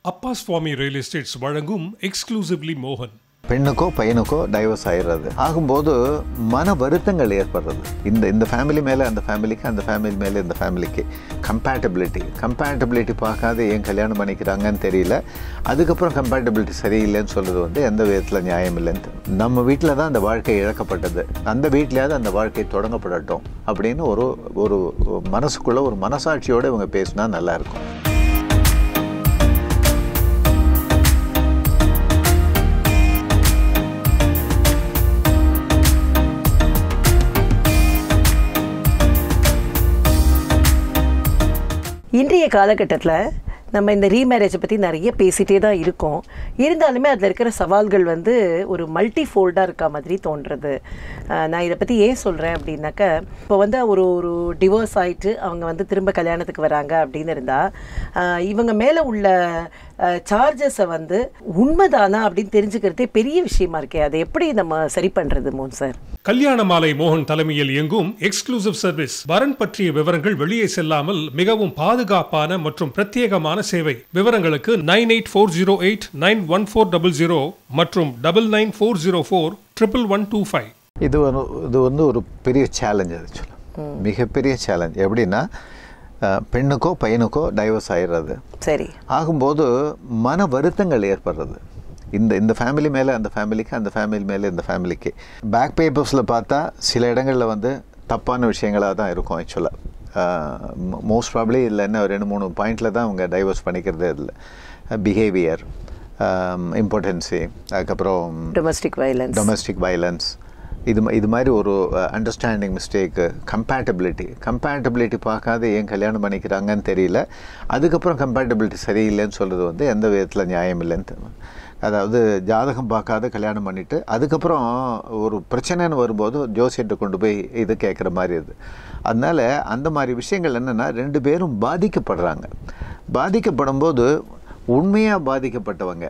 அப்பா சுவாமி real estates வழங்கும் exclusively மோகன். பெண்ணுக்கோ பையனுக்கோ டைவர்ஸ் ஆயிடுறது ஆகும்போது மன வருத்தங்கள் ஏற்படுறது. இந்த ஃபேமிலி மேலே அந்த ஃபேமிலிக்கு, அந்த ஃபேமிலி மேலே இந்த ஃபேமிலிக்கு கம்பேட்டபிலிட்டி பார்க்காத ஏன் கல்யாணம் பண்ணிக்கிறாங்கன்னு தெரியல. அதுக்கப்புறம் கம்பேட்டபிலிட்டி சரியில்லைன்னு சொல்கிறது எந்த விதத்தில் நியாயம் இல்லைன்னு. நம்ம வீட்டில் தான் அந்த வாழ்க்கை இழக்கப்பட்டது, அந்த வீட்டிலேயாவது அந்த வாழ்க்கை தொடங்கப்படட்டும் அப்படின்னு ஒரு மனசுக்குள்ளே ஒரு மனசாட்சியோடு இவங்க பேசினா நல்லாயிருக்கும். இன்றைய காலகட்டத்தில் நம்ம இந்த ரீமேரேஜை பற்றி நிறைய பேசிகிட்டே தான் இருக்கோம். இருந்தாலுமே அதில் இருக்கிற சவால்கள் ஒரு மல்டி ஃபோல்டாக இருக்க மாதிரி தோன்றுறது. நான் இதை பற்றி ஏன் சொல்கிறேன் அப்படின்னாக்கா, இப்போ ஒரு டிவோர்ஸ் ஆகிட்டு அவங்க திரும்ப கல்யாணத்துக்கு வராங்க அப்படின்னு இருந்தால் இவங்க மேலே உள்ள சார்ஜஸை உண்மைதானா அப்படின்னு தெரிஞ்சுக்கிறதே பெரிய விஷயமா இருக்கே. அதை எப்படி நம்ம சரி பண்ணுறது மோகன் சார்? கல்யாண மாலை மோகன் தலைமையில் இயங்கும் எக்ஸ்க்ளூசிவ் சர்வீஸ். வரன் பற்றிய விவரங்கள் வெளியே செல்லாமல் மிகவும் பாதுகாப்பான மற்றும் பிரத்யேகமான சேவை. விவரங்களுக்கு 9840891400 மற்றும் 9940411125. இது ஒரு பெரிய சேலஞ்ச். அது சொல்ல மிகப்பெரிய சேலஞ்ச். எப்படின்னா, பெண்ணுக்கோ பையனுக்கோ டைவர்ஸ் ஆயிடுறது. சரி ஆகும்போது மன வருத்தங்கள் ஏற்படுறது. இந்த ஃபேமிலி மேலே அந்த ஃபேமிலிக்கு, அந்த ஃபேமிலி மேலே இந்த ஃபேமிலிக்கு. பேக் பேப்பர்ஸில் பார்த்தா சில இடங்களில் தப்பான விஷயங்களாக தான் இருக்கும். ஆக்சுவலாக மோஸ்ட் ப்ராப்ளி இதில் என்ன 2-3 பாயிண்டில் தான் அவங்க டைவர்ஸ் பண்ணிக்கிறதே. இதில் பிஹேவியர், இம்பார்ட்டன்சி, அதுக்கப்புறம் டொமஸ்டிக் வயலன்ஸ், இது மாதிரி ஒரு அண்டர்ஸ்டாண்டிங் மிஸ்டேக்கு, கம்பேட்டபிலிட்டி பார்க்காத ஏன் கல்யாணம் பண்ணிக்கிறாங்கன்னு தெரியல. அதுக்கப்புறம் கம்பேட்டபிலிட்டி சரியில்லைன்னு சொல்கிறது எந்த விதத்தில் நியாயம் இல்லைன்னு. அதாவது ஜாதகம் பார்க்காத கல்யாணம் பண்ணிவிட்டு அதுக்கப்புறம் ஒரு பிரச்சனைன்னு வரும்போது ஜோசியர்கிட்ட கொண்டு போய் இது கேட்குற மாதிரி அது. அதனால் அந்த மாதிரி விஷயங்கள் என்னென்னா, 2 பேரும் பாதிக்கப்படும்போது உண்மையாக பாதிக்கப்பட்டவங்க,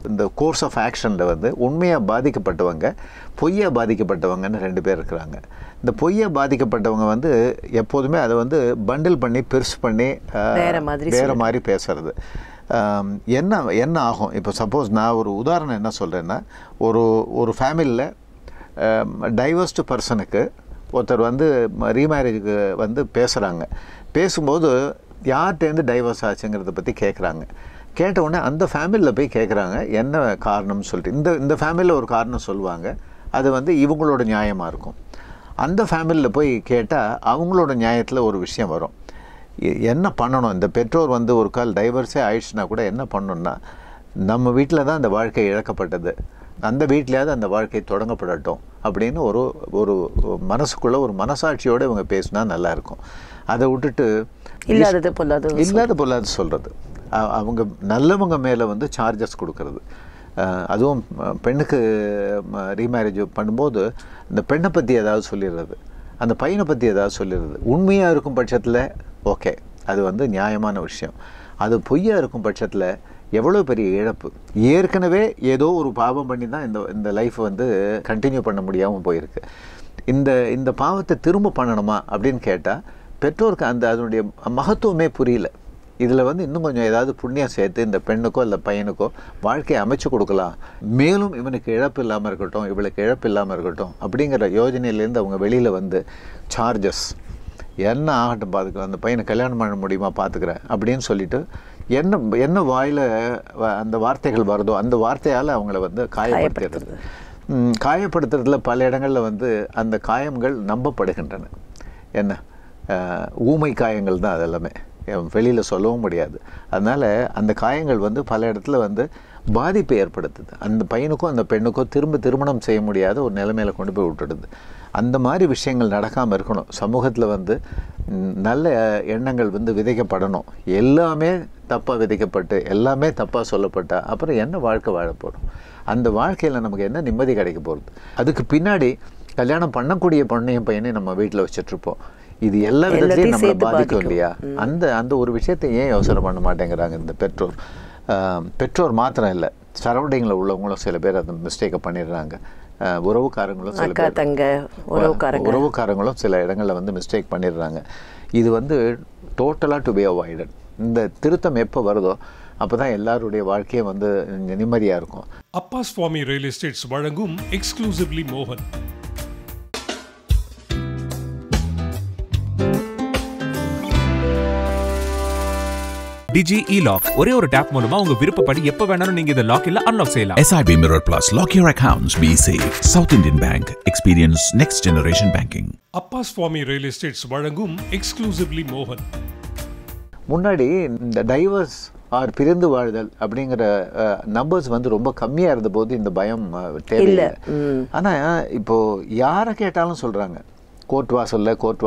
இந்த கோர்ஸ் ஆஃப் ஆக்ஷனில் உண்மையாக பாதிக்கப்பட்டவங்க, பொய்யாக பாதிக்கப்பட்டவங்கன்னு 2 பேர் இருக்கிறாங்க. இந்த பொய்யாக பாதிக்கப்பட்டவங்க எப்போதுமே அதை பண்டில் பண்ணி பெருசு பண்ணி வேறு மாதிரி பேசுறது. என்ன ஆகும்? இப்போ சப்போஸ் நான் ஒரு உதாரணம் என்ன சொல்கிறேன்னா, ஒரு ஃபேமிலியில் டைவர்ஸ்டு பர்சனுக்கு ஒருத்தர் ரீமேரேஜுக்கு பேசுகிறாங்க. பேசும்போது யார்கிட்டேருந்து டைவர்ஸ் ஆச்சுங்கிறத பற்றி கேட்குறாங்க. கேட்ட உடனே அந்த ஃபேமிலியில் போய் கேட்குறாங்க என்ன காரணம்னு சொல்லிட்டு. இந்த ஃபேமிலியில் ஒரு காரணம் சொல்லுவாங்க, அது இவங்களோட நியாயமாக இருக்கும். அந்த ஃபேமிலியில் போய் கேட்டால் அவங்களோட நியாயத்தில் ஒரு விஷயம் வரும். என்ன பண்ணணும்? இந்த பெற்றோர் ஒரு கால் டைவர்ஸே ஆயிடுச்சுன்னா கூட என்ன பண்ணணுன்னா, நம்ம வீட்டில் தான் அந்த வாழ்க்கை இழக்கப்பட்டது, அந்த வீட்லேயாவது அந்த வாழ்க்கை தொடங்கப்படட்டும் அப்படின்னு ஒரு மனசுக்குள்ளே ஒரு மனசாட்சியோடு இவங்க பேசினா நல்லாயிருக்கும். அதை விட்டுட்டு இல்லாத பொல்லாது சொல்கிறது, அவங்க நல்லவங்க மேலே சார்ஜஸ் கொடுக்கறது. அதுவும் பெண்ணுக்கு ரீமேரேஜ் பண்ணும்போது இந்த பெண்ணை பற்றி ஏதாவது சொல்லிடுறது, அந்த பையனை பற்றி ஏதாவது சொல்லிடுறது. உண்மையாக இருக்கும் பட்சத்தில் ஓகே, அது நியாயமான விஷயம். அது பொய்யாக இருக்கும் பட்சத்தில் எவ்வளோ பெரிய இழப்பு. ஏற்கனவே ஏதோ ஒரு பாவம் பண்ணி தான் இந்த லைஃப் கண்டினியூ பண்ண முடியாமல் போயிருக்கு. இந்த பாவத்தை திரும்ப பண்ணணுமா அப்படின்னு கேட்டால் பெற்றோருக்கு அதனுடைய மகத்துவமே புரியல. இதில் இன்னும் கொஞ்சம் ஏதாவது புண்ணியம் சேர்த்து இந்த பெண்ணுக்கோ இல்லை பையனுக்கோ வாழ்க்கையை அமைச்சு கொடுக்கலாம், மேலும் இவனுக்கு இழப்பு இல்லாமல் இருக்கட்டும், இவளுக்கு இழப்பு இல்லாமல் இருக்கட்டும் அப்படிங்கிற யோஜனையிலேருந்து அவங்க வெளியில் சார்ஜஸ் என்ன ஆகட்டும் பார்த்துக்கலாம், அந்த பையனை கல்யாணம் பண்ண முடியுமா பார்த்துக்கிறேன் அப்படின்னு சொல்லிட்டு என்ன வாயில் அந்த வார்த்தைகள் வருதோ அந்த வார்த்தையால் அவங்கள காயப்படுத்துறதுல பல இடங்களில் அந்த காயங்கள் நம்பப்படுகின்றன. என்ன ஊமை காயங்கள் தான் அதெல்லாமே, வெளியில் சொல்லவும் முடியாது. அதனால் அந்த காயங்கள் பல இடத்துல பாதிப்பை ஏற்படுத்துது. அந்த பையனுக்கும் அந்த பெண்ணுக்கும் திருமணம் செய்ய முடியாத ஒரு நிலைமையில் கொண்டு போய் விட்டுடுது. அந்த மாதிரி விஷயங்கள் நடக்காமல் இருக்கணும். சமூகத்தில் நல்ல எண்ணங்கள் விதைக்கப்படணும். எல்லாமே தப்பாக விதைக்கப்பட்டு எல்லாமே தப்பாக சொல்லப்பட்டால் அப்புறம் என்ன வாழ்க்கை வாழ போகிறோம்? அந்த வாழ்க்கையில் நமக்கு என்ன நிம்மதி கிடைக்க போகிறது? அதுக்கு பின்னாடி கல்யாணம் பண்ணக்கூடிய பொண்ணையும் பையனையும் நம்ம வீட்டில் வச்சுட்ருப்போம். இது எல்லா விதத்துலையும் நம்மளை பாதிக்கும் இல்லையா? அந்த ஒரு விஷயத்தை ஏன் யோசனை பண்ண மாட்டேங்கிறாங்க இந்த பெற்றோர் மாத்திரம் இல்லை, சரௌண்டிங்கில் உள்ளவங்களும் சில பேர் அந்த மிஸ்டேக்கை பண்ணிடுறாங்க. உறவுக்காரங்களும் சில பேர் உறவுக்காரங்களும் சில இடங்களில் மிஸ்டேக் பண்ணிடுறாங்க. இது டோட்டலாக டு பி அவாய்டட். இந்த திருத்தம் எப்போ வருதோ அப்போ தான் எல்லாருடைய வாழ்க்கையும் வந்து நிம்மதியாக இருக்கும். அப்பா சுவாமி ரியல் எஸ்டேட்ஸ் வழங்கும் எக்ஸ்க்ளூசிவ்லி மோகன். Digi E-Lock ஒரே ஒரு டேப் மூலமா உங்க விருப்பப்படி எப்ப வேணாலும் நீங்க இத லாக் இல்ல அன்லாக் செய்யலாம். SIB Mirror Plus, lock your accounts, be safe. South Indian Bank, experience next generation banking. அப்பா சுவாமி ரியல் எஸ்டேட்ஸ் வழங்கும் எக்ஸ்க்ளூசிவ்லி மோகன். முன்னாடி இந்த டைவர்ஸ் ஆர் பிரிந்து வாழ்தல் அப்படிங்கிற நம்பர்ஸ் வந்து ரொம்ப கம்மியாக இருந்தபோது இந்த பயம் தேவையில்லை. ஆனால் இப்போது யாரை கேட்டாலும் சொல்கிறாங்க கோர்ட்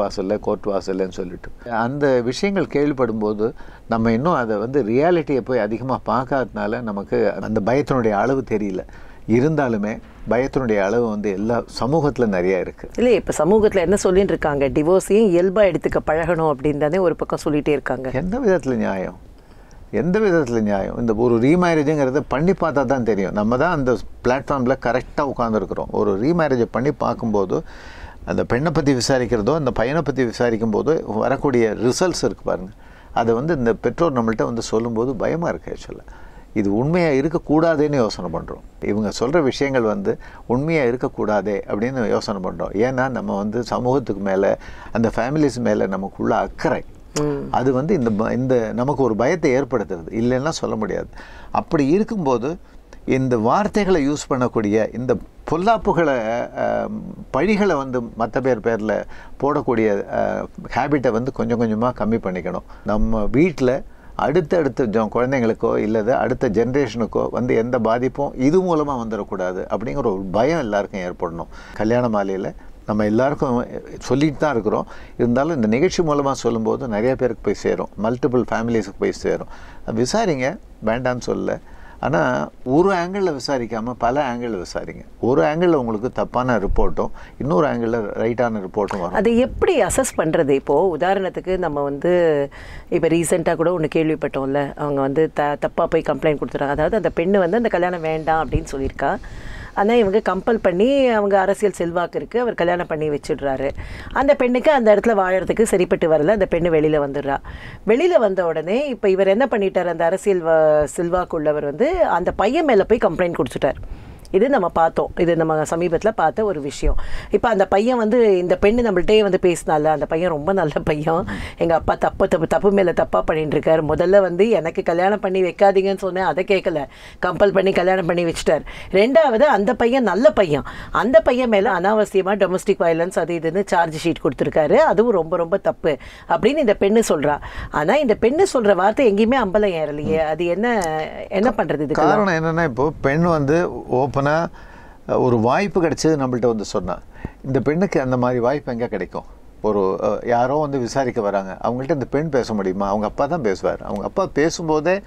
வாசல்லன்னு சொல்லிட்டு. அந்த விஷயங்கள் கேள்விப்படும் போது நம்ம இன்னும் அதை வந்து ரியாலிட்டியை போய் அதிகமாக பார்க்காததுனால நமக்கு அந்த பயத்தினுடைய அளவு தெரியல. இருந்தாலுமே பயத்தினுடைய அளவு வந்து எல்லா சமூகத்தில் நிறையா இருக்குது. இல்லை, இப்போ சமூகத்தில் என்ன சொல்லிட்டு இருக்காங்க, டிவோர்ஸையும் இயல்பாக எடுத்துக்க பழகணும் அப்படின்னு தானே ஒரு பக்கம் சொல்லிகிட்டே இருக்காங்க. எந்த விதத்தில் நியாயம்? இந்த ஒரு ரீமேரேஜுங்கிறத பண்ணி பார்த்தா தான் தெரியும். நம்ம தான் அந்த பிளாட்ஃபார்மில் கரெக்டாக உட்காந்துருக்குறோம். ஒரு ரீமேரேஜை பண்ணி பார்க்கும்போது அந்த பெண்ணை பற்றி விசாரிக்கிறதோ அந்த பையனை பற்றி விசாரிக்கும் போது வரக்கூடிய ரிசல்ட்ஸ் இருக்குது பாருங்கள். அதை வந்து இந்த பெற்றோர் நம்மள்கிட்ட வந்து சொல்லும்போது பயமாக இருக்குது. ஆக்சுவலாக இது உண்மையாக இருக்கக்கூடாதுன்னு யோசனை பண்ணுறோம். இவங்க சொல்கிற விஷயங்கள் வந்து உண்மையாக இருக்கக்கூடாதே அப்படின்னு யோசனை பண்ணுறோம். ஏன்னா நம்ம வந்து சமூகத்துக்கு மேலே அந்த ஃபேமிலிஸ் மேலே நமக்குள்ள அக்கறை அது வந்து இந்த நமக்கு ஒரு பயத்தை ஏற்படுத்துறது இல்லைன்னா சொல்ல முடியாது. அப்படி இருக்கும்போது இந்த வார்த்தைகளை யூஸ் பண்ணக்கூடிய இந்த பொல்லாப்புகளை பழிகளை வந்து மற்ற பேரில் போடக்கூடிய ஹேபிட்டை வந்து கொஞ்சம் கொஞ்சமாக கம்மி பண்ணிக்கணும். நம்ம வீட்டில் அடுத்த குழந்தைங்களுக்கோ இல்லது அடுத்த ஜென்ரேஷனுக்கோ வந்து எந்த பாதிப்பும் இது மூலமாக வந்துடக்கூடாது அப்படிங்கிற ஒரு பயம் எல்லாருக்கும் ஏற்படணும். கல்யாண மாலையில் நம்ம எல்லாருக்கும் சொல்லிட்டு தான் இருக்கிறோம். இருந்தாலும் இந்த நிகழ்ச்சி மூலமாக சொல்லும்போது நிறைய பேருக்கு போய் சேரும், மல்டிபிள் ஃபேமிலிஸுக்கு போய் சேரும். விசாரிங்க, வேண்டான்னு சொல்ல. ஆனால் ஒரு ஆங்கிளில் விசாரிக்காமல் பல ஆங்கிளில் விசாரிங்க. ஒரு ஆங்கிளில் உங்களுக்கு தப்பான ரிப்போர்ட்டும் இன்னொரு ஆங்கிளில் ரைட்டான ரிப்போர்ட்டும் வரும். அதை எப்படி அசஸ் பண்ணுறது? இப்போது உதாரணத்துக்கு நம்ம வந்து இப்போ ரீசெண்டாக கூட ஒன்று கேள்விப்பட்டோம்ல, அவங்க வந்து தப்பாக போய் கம்ப்ளைண்ட் கொடுத்துறாங்க. அதாவது அந்த பெண்ணு வந்து அந்த கல்யாணம் வேண்டாம் அப்படின்னு சொல்லியிருக்கா. ஆனால் இவங்க கம்பல் பண்ணி அவங்க அரசியல் செல்வாக்கு இருக்குது, அவர் கல்யாணம் பண்ணி வச்சுடுறாரு. அந்த பெண்ணுக்கு அந்த இடத்துல வாழறதுக்கு சரிப்பட்டு வரல. அந்த பெண்ணு வெளியில் வந்துடுறா. வெளியில் வந்த உடனே இப்போ இவர் என்ன பண்ணிட்டார், அந்த அரசியல் செல்வாக்கு உள்ளவர் வந்து அந்த பையன் மேலே போய் கம்ப்ளைண்ட் கொடுத்துட்டார். இது நம்ம பார்த்தோம், இது நம்ம சமீபத்தில் பார்த்த ஒரு விஷயம். இப்போ அந்த பையன் வந்து இந்த பெண்ணு நம்மள்டே வந்து பேசினால, அந்த பையன் ரொம்ப நல்ல பையன், எங்கள் அப்பா தப்பு மேலே தப்பாக பண்ணிட்டு இருக்கார். முதல்ல வந்து எனக்கு கல்யாணம் பண்ணி வைக்காதீங்கன்னு சொன்னேன், அதை கேட்கல, கம்பல் பண்ணி கல்யாணம் பண்ணி வச்சுட்டார். ரெண்டாவது அந்த பையன் நல்ல பையன், அந்த பையன் மேலே அனாவசியமாக டொமஸ்டிக் வயலன்ஸ் அது இதுன்னு சார்ஜ் ஷீட் கொடுத்துருக்காரு, அதுவும் ரொம்ப ரொம்ப தப்பு அப்படின்னு இந்த பெண்ணு சொல்கிறா. ஆனால் இந்த பெண்ணு சொல்கிற வார்த்தை எங்கேயுமே அம்பலம் ஏறலையே. அது என்ன பண்ணுறது? இது காரணம் என்னென்னா, இப்போது பெண் வந்து ஓப்பன் ஒரு வாய்ப்பு கிடைச்சது நம்மள்ட்ட வந்து சொன்னா, இந்த பெண்ணுக்கு அந்த மாதிரி வாய்ப்பு எங்கே கிடைக்கும்? ஒரு யாரோ வந்து விசாரிக்க வராங்க, அவங்கள்ட்ட இந்த பெண் பேச முடியுமா? அவங்க அப்பா தான் பேசுவார். அவங்க அப்பா பேசும்போதே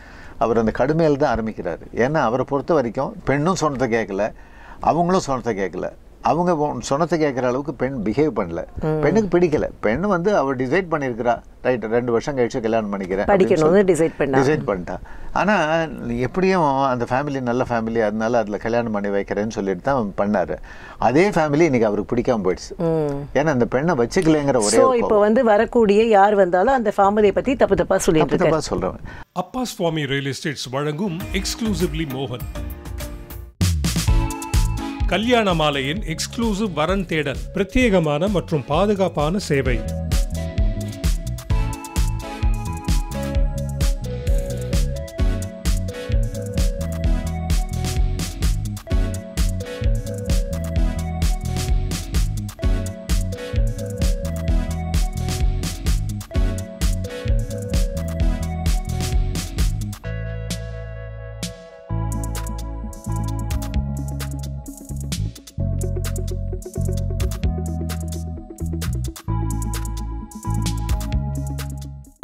அவர் அந்த கடுமையில் தான் ஆரம்பிக்கிறாரு. ஏன்னா அவரை பொறுத்த வரைக்கும் பெண்ணும் சொன்னதை கேட்கல, அவங்களும் சொன்னதை கேட்கல. அவங்க சொன்னதை கேட்குற அளவுக்கு பெண் பிஹேவ் பண்ணல. பெண்ணுக்கு பிடிக்கல. பெண் வந்து அவர் டிசைட் பண்ணியிருக்கிறா, ரைட் 2 வருஷம் கழிச்சு கல்யாணம் பண்ணிக்கிறேன் டிசைட் பண்ணிட்டா. ஆனால் எப்படியும் அந்த ஃபேமிலி நல்ல ஃபேமிலி, அதனால அதில் கல்யாணம் பண்ணி வைக்கிறேன்னு சொல்லிட்டு தான் பண்ணார். அதே ஃபேமிலி இன்னைக்கு அவருக்கு பிடிக்காம போயிடுச்சு. ஏன்னா அந்த பெண்ணை வச்சுக்கலைங்கிற ஒரே. இப்போ வந்து வரக்கூடிய யார் வந்தாலும் அந்த ஃபேமிலியை பற்றி தப்பா சொல்கிறேன். அப்பா சுவாமி ரியல் எஸ்டேட்ஸ் வழங்கும் எக்ஸ்க்ளூசிவ்லி மோகன். கல்யாண மாலையின் எக்ஸ்க்ளூசிவ் வரன் தேடல், பிரத்யேகமான மற்றும் பாதுகாப்பான சேவை.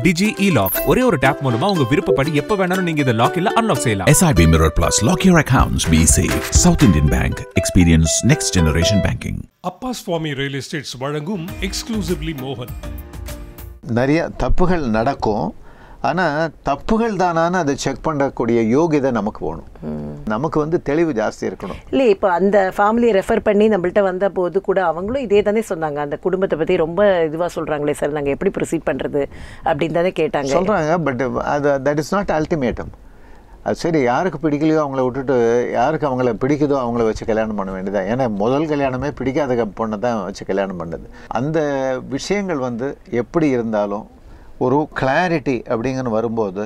Digi E-Lock ஒரே ஒரு டேப் மூலமா உங்க விருப்பப்படி எப்ப வேணாலும் நீங்க இத லாக் இல்ல அன்லாக் செய்யலாம். SIB Mirror Plus, lock your accounts, be safe. South Indian Bank, experience next generation banking. அப்பா சுவாமி ரியல் எஸ்டேட்ஸ் வழங்கும் எக்ஸ்க்ளூசிவ்லி மோகன். நிறைய தப்புகள் நடக்கும். ஆனால் தப்புகள் தானான்னு அதை செக் பண்ணக்கூடிய யோகிதை நமக்கு போகணும். நமக்கு வந்து தெளிவு ஜாஸ்தி இருக்கணும். இல்லை, இப்போ அந்த ஃபேமிலியை ரெஃபர் பண்ணி நம்மள்ட்ட வந்த போது கூட அவங்களும் இதே தானே சொன்னாங்க. அந்த குடும்பத்தை பற்றி ரொம்ப இதுவாக சொல்கிறாங்களே சார், நாங்கள் எப்படி ப்ரொசீட் பண்ணுறது அப்படின்னு தானே கேட்டாங்க. சொல்கிறாங்க. பட் அது தட் இஸ் நாட் அல்டிமேட்டம். அது சரி, யாருக்கு பிடிக்கலையோ அவங்கள விட்டுட்டு யாருக்கு அவங்கள பிடிக்குதோ அவங்கள வச்சு கல்யாணம் பண்ண வேண்டியதான். ஏன்னா முதல் கல்யாணமே பிடிக்காத பொண்ணை தான் வச்சு கல்யாணம் பண்ணது. அந்த விஷயங்கள் வந்து எப்படி இருந்தாலும் ஒரு கிளாரிட்டி அப்படிங்கன்னு வரும்போது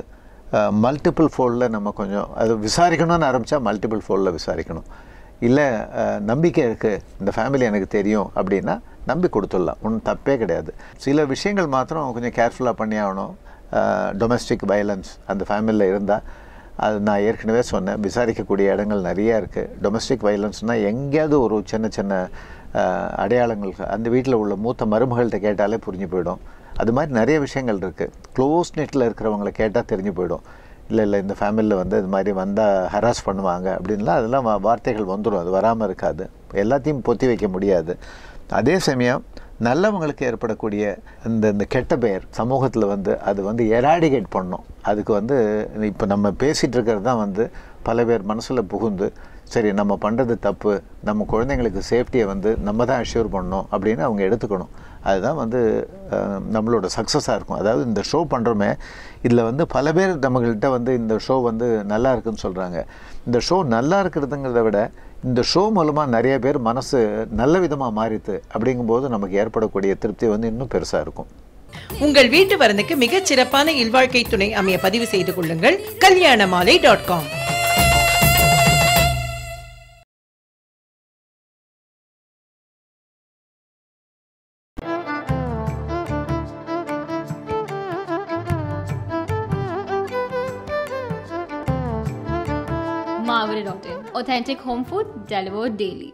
மல்டிபிள் ஃபோல்டில் நம்ம கொஞ்சம் அது விசாரிக்கணும்னு ஆரம்பித்தா மல்டிபிள் ஃபோல்டில் விசாரிக்கணும். இல்லை நம்பிக்கை இருக்குது, இந்த ஃபேமிலி எனக்கு தெரியும் அப்படின்னா நம்பி கொடுத்துடலாம், ஒன்றும் தப்பே கிடையாது. சில விஷயங்கள் மாத்திரம் கொஞ்சம் கேர்ஃபுல்லாக பண்ணி ஆகணும். டொமஸ்டிக் வயலன்ஸ் அந்த ஃபேமிலியில் இருந்தால், அது நான் ஏற்கனவே சொன்னேன், விசாரிக்கக்கூடிய இடங்கள் நிறையா இருக்குது. டொமஸ்டிக் வயலன்ஸ்னால் எங்கேயாவது ஒரு சின்ன சின்ன அடையாளங்கள் அந்த வீட்டில் உள்ள மூத்த மருமகள்கிட்ட கேட்டாலே புரிஞ்சு போயிடும். அது மாதிரி நிறைய விஷயங்கள் இருக்குது. க்ளோஸ் நெட்டில் இருக்கிறவங்கள கேட்டால் தெரிஞ்சு போயிடும். இல்லை இந்த ஃபேமிலியில் வந்து இது மாதிரி வந்தால் ஹராஸ் பண்ணுவாங்க அப்படின்லாம் அதெல்லாம் வார்த்தைகள் வந்துடும். அது வராமல் இருக்காது. எல்லாத்தையும் பொத்தி வைக்க முடியாது. அதே சமயம் நல்லவங்களுக்கு ஏற்படக்கூடிய இந்த கெட்ட பெயர் சமூகத்தில் வந்து அது வந்து எராடிகேட் பண்ணணும். அதுக்கு வந்து இப்போ நம்ம பேசிகிட்டு இருக்கிறது தான் வந்து பல பேர் மனசில் புகுந்து, சரி நம்ம பண்ணுறது தப்பு, நம்ம குழந்தைங்களுக்கு சேஃப்டியை வந்து நம்ம தான் அஷ்யூர் பண்ணணும் அப்படின்னு அவங்க எடுத்துக்கணும். அதுதான் வந்து நம்மளோட சக்ஸஸாக இருக்கும். அதாவது இந்த ஷோ பண்ணுறோமே, இதில் வந்து பல பேர் நம்மகிட்ட வந்து இந்த ஷோ வந்து நல்லா இருக்குன்னு சொல்கிறாங்க. இந்த ஷோ நல்லா இருக்கிறதுங்கிறத விட இந்த ஷோ மூலமாக நிறைய பேர் மனசு நல்ல விதமாக மாறித்து அப்படிங்கும்போது நமக்கு ஏற்படக்கூடிய திருப்தி வந்து இன்னும் பெருசாக இருக்கும். உங்கள் வீட்டு வரனுக்கு மிகச் சிறப்பான இல்வாழ்க்கை துணை அமைய பதிவு செய்து கொள்ளுங்கள். kalyanamaalai.com. Marvel.in. Authentic home food delivered daily.